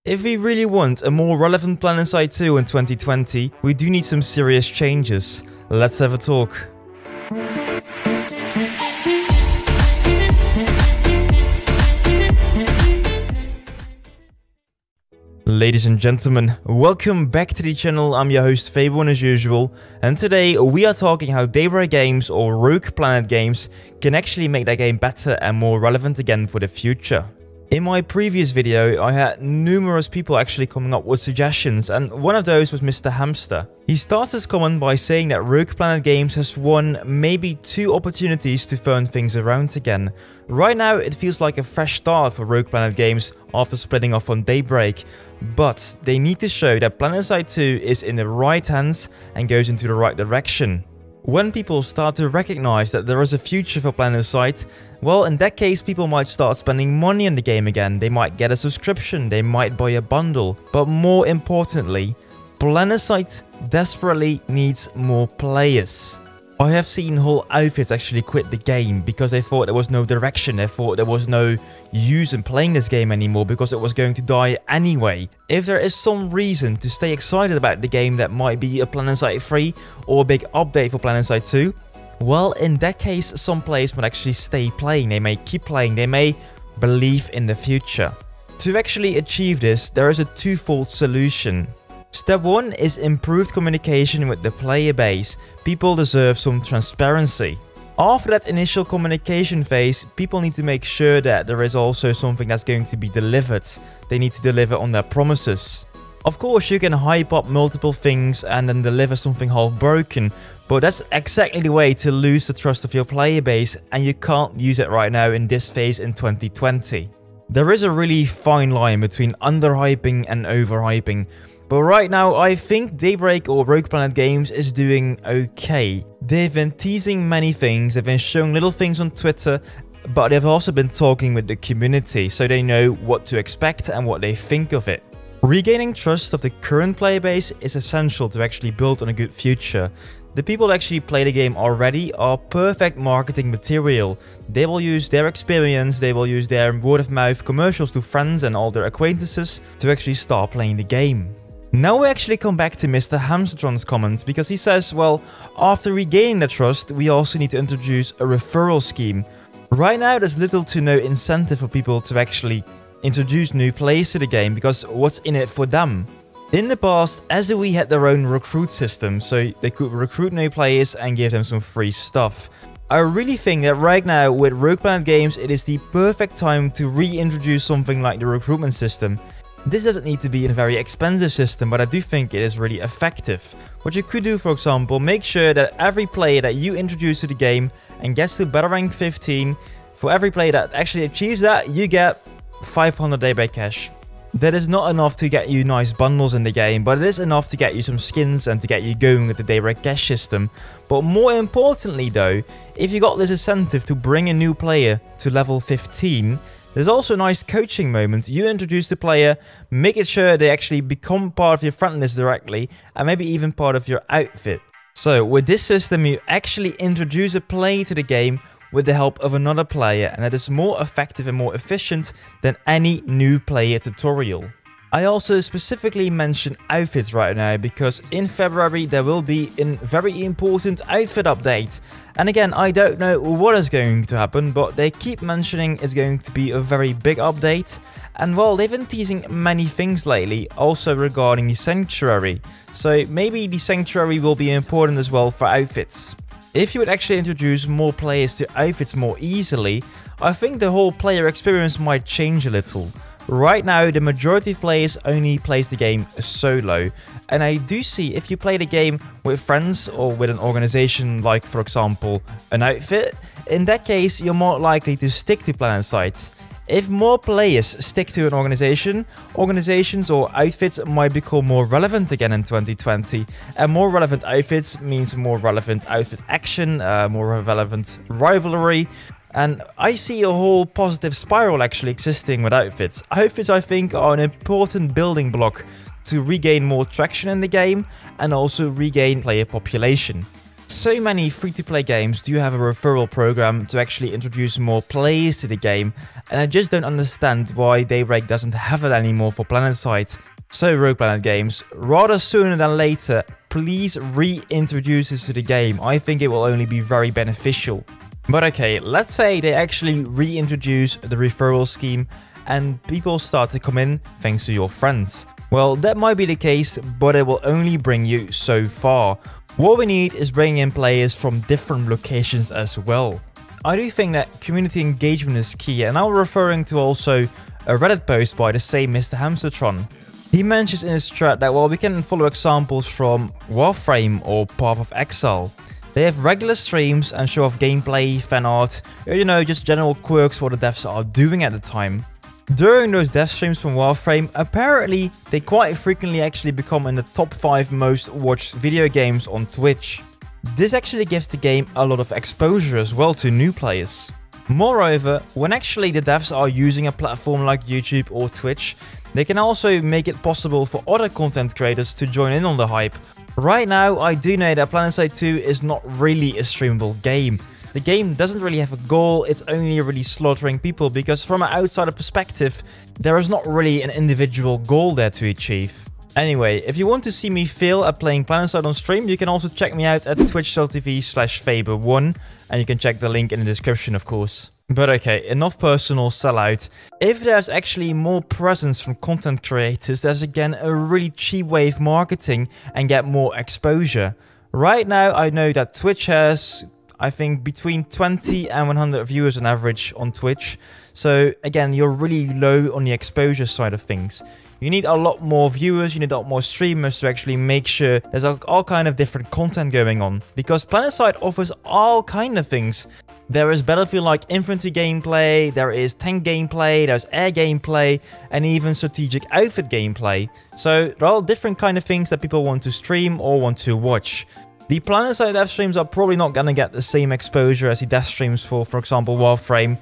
If we really want a more relevant Planetside 2 in 2020, we do need some serious changes. Let's have a talk. Ladies and gentlemen, welcome back to the channel. I'm your host Fable as usual, and today we are talking how Daybreak games or Rogue Planet games can actually make that game better and more relevant again for the future. In my previous video, I had numerous people actually coming up with suggestions, and one of those was Mr. Hamster. He starts his comment by saying that Rogue Planet Games has won maybe 2 opportunities to turn things around again. Right now, it feels like a fresh start for Rogue Planet Games after splitting off on Daybreak, but they need to show that Planetside 2 is in the right hands and goes into the right direction. When people start to recognize that there is a future for Planetside, well, in that case, people might start spending money on the game again. They might get a subscription, they might buy a bundle. But more importantly, Planetside desperately needs more players. I have seen whole outfits actually quit the game because they thought there was no direction, they thought there was no use in playing this game anymore because it was going to die anyway. If there is some reason to stay excited about the game that might be a Planetside 3 or a big update for Planetside 2, well, in that case, some players might actually stay playing, they may keep playing, they may believe in the future. To actually achieve this, there is a twofold solution. Step 1 is improved communication with the player base. People deserve some transparency. After that initial communication phase, people need to make sure that there is also something that's going to be delivered. They need to deliver on their promises. Of course, you can hype up multiple things and then deliver something half broken, but that's exactly the way to lose the trust of your player base, and you can't use it right now in this phase in 2020. There is a really fine line between underhyping and overhyping. But right now, I think Daybreak or Rogue Planet Games is doing okay. They've been teasing many things, they've been showing little things on Twitter, but they've also been talking with the community, so they know what to expect and what they think of it. Regaining trust of the current player base is essential to actually build on a good future. The people that actually play the game already are perfect marketing material. They will use their experience, they will use their word-of-mouth commercials to friends and all their acquaintances to actually start playing the game. Now we actually come back to Mr. Hamstron's comments, because he says, well, after regaining the trust, we also need to introduce a referral scheme. Right now, there's little to no incentive for people to actually introduce new players to the game, because what's in it for them? In the past, SOE had their own recruit system, so they could recruit new players and give them some free stuff. I really think that right now, with Rogue Planet Games, it is the perfect time to reintroduce something like the recruitment system. This doesn't need to be a very expensive system, but I do think it is really effective. What you could do, for example, make sure that every player that you introduce to the game and gets to better rank 15, for every player that actually achieves that, you get 500 Daybreak cash. That is not enough to get you nice bundles in the game, but it is enough to get you some skins and to get you going with the Daybreak cash system. But more importantly though, if you got this incentive to bring a new player to level 15, there's also a nice coaching moment. You introduce the player, make it sure they actually become part of your friend list directly, and maybe even part of your outfit. So with this system, you actually introduce a player to the game with the help of another player, and that is more effective and more efficient than any new player tutorial. I also specifically mention outfits right now because in February there will be a very important outfit update. And again, I don't know what is going to happen, but they keep mentioning it's going to be a very big update. And well, they've been teasing many things lately, also regarding the Sanctuary. So maybe the Sanctuary will be important as well for outfits. If you would actually introduce more players to outfits more easily, I think the whole player experience might change a little. Right now, the majority of players only plays the game solo, and I do see if you play the game with friends or with an organization like, for example, an outfit, in that case, you're more likely to stick to Planetside. If more players stick to an organization, organizations or outfits might become more relevant again in 2020, and more relevant outfits means more relevant outfit action, more relevant rivalry. And I see a whole positive spiral actually existing with outfits. Outfits, I think, are an important building block to regain more traction in the game and also regain player population. So many free-to-play games do have a referral program to actually introduce more players to the game, and I just don't understand why Daybreak doesn't have it anymore for Planetside. So Rogue Planet Games, rather sooner than later, please reintroduce this to the game. I think it will only be very beneficial. But okay, let's say they actually reintroduce the referral scheme and people start to come in thanks to your friends. Well, that might be the case, but it will only bring you so far. What we need is bringing in players from different locations as well. I do think that community engagement is key, and I'm referring to also a Reddit post by the same Mr. Hamstertron. He mentions in his thread that, well, we can follow examples from Warframe or Path of Exile. They have regular streams and show off gameplay, fan art, or, you know, just general quirks what the devs are doing at the time. During those dev streams from Warframe, apparently they quite frequently actually become in the top 5 most watched video games on Twitch. This actually gives the game a lot of exposure as well to new players. Moreover, when actually the devs are using a platform like YouTube or Twitch, they can also make it possible for other content creators to join in on the hype. Right now, I do know that Planetside 2 is not really a streamable game. The game doesn't really have a goal, it's only really slaughtering people because from an outsider perspective, there is not really an individual goal there to achieve. Anyway, if you want to see me fail at playing Planetside on stream, you can also check me out at twitch.tv/faber1, and you can check the link in the description, of course. But okay, enough personal sellout. If there's actually more presence from content creators, there's again a really cheap way of marketing and get more exposure. Right now, I know that Twitch has, I think, between 20 and 100 viewers on average on Twitch. So again, you're really low on the exposure side of things. You need a lot more viewers, you need a lot more streamers to actually make sure there's all kind of different content going on. Because Planetside offers all kind of things. There is Battlefield-like infantry gameplay, there is tank gameplay, there's air gameplay, and even strategic outfit gameplay. So there are all different kind of things that people want to stream or want to watch. The Planetside dev streams are probably not going to get the same exposure as the dev streams for example, Warframe.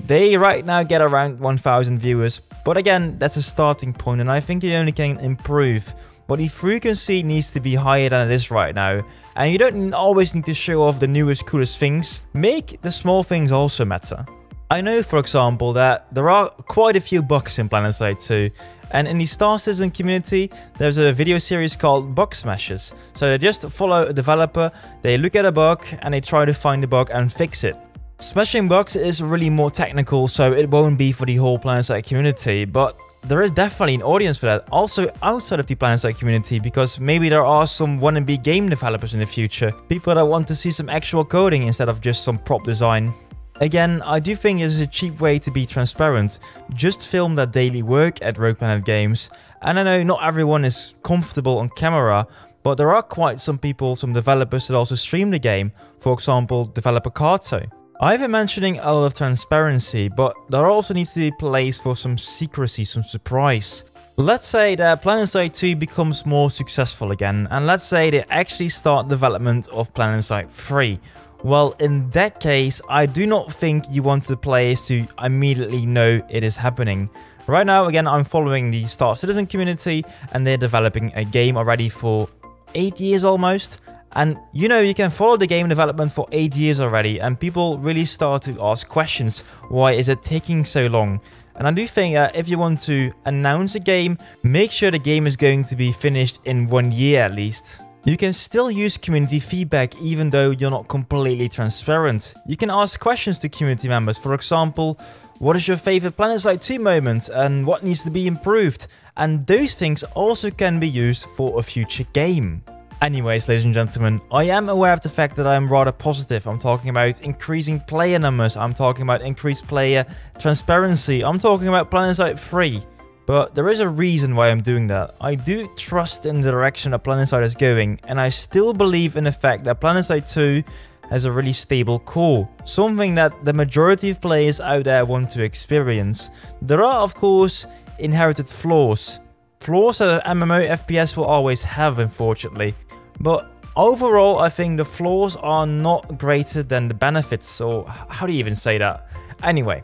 They right now get around 1,000 viewers, but again, that's a starting point, and I think you only can improve. But the frequency needs to be higher than it is right now, and you don't always need to show off the newest, coolest things. Make the small things also matter. I know, for example, that there are quite a few bugs in Planetside 2, and in the Star Citizen community, there's a video series called Bug Smashes. So they just follow a developer, they look at a bug, and they try to find the bug and fix it. Smashing bugs is really more technical, so it won't be for the whole Planetside community, but there is definitely an audience for that, also outside of the Planetside community, because maybe there are some wannabe game developers in the future, people that want to see some actual coding instead of just some prop design. Again, I do think this is a cheap way to be transparent. Just film their daily work at Rogue Planet Games, and I know not everyone is comfortable on camera, but there are quite some people, some developers that also stream the game, for example, developer Kato. I've been mentioning a lot of transparency, but there also needs to be place for some secrecy, some surprise. Let's say that Planetside 2 becomes more successful again, and let's say they actually start development of Planetside 3. Well, in that case, I do not think you want the players to immediately know it is happening. Right now, again, I'm following the Star Citizen community, and they're developing a game already for 8 years almost. And you know, you can follow the game development for 8 years already, and people really start to ask questions. Why is it taking so long? And I do think that if you want to announce a game, make sure the game is going to be finished in 1 year at least. You can still use community feedback even though you're not completely transparent. You can ask questions to community members. For example, what is your favorite Planetside 2 moment and what needs to be improved? And those things also can be used for a future game. Anyways, ladies and gentlemen, I am aware of the fact that I am rather positive. I'm talking about increasing player numbers, I'm talking about increased player transparency, I'm talking about Planetside 3. But there is a reason why I'm doing that. I do trust in the direction that Planetside is going, and I still believe in the fact that Planetside 2 has a really stable core. Something that the majority of players out there want to experience. There are, of course, inherited flaws. Flaws that an MMO FPS will always have, unfortunately. But overall, I think the flaws are not greater than the benefits, or how do you even say that? Anyway,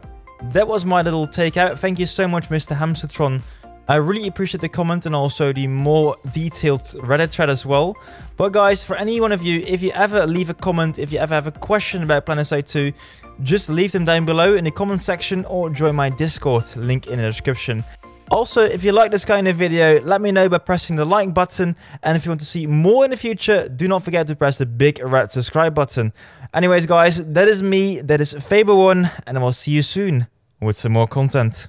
that was my little takeout. Thank you so much, Mr. Hamstertron, I really appreciate the comment and also the more detailed Reddit thread as well. But guys, for any one of you, if you ever leave a comment, if you ever have a question about Planetside 2, just leave them down below in the comment section or join my Discord, link in the description. Also, if you like this kind of video, let me know by pressing the like button. And if you want to see more in the future, do not forget to press the big red subscribe button. Anyways, guys, that is me, that is Faber1, and I will see you soon with some more content.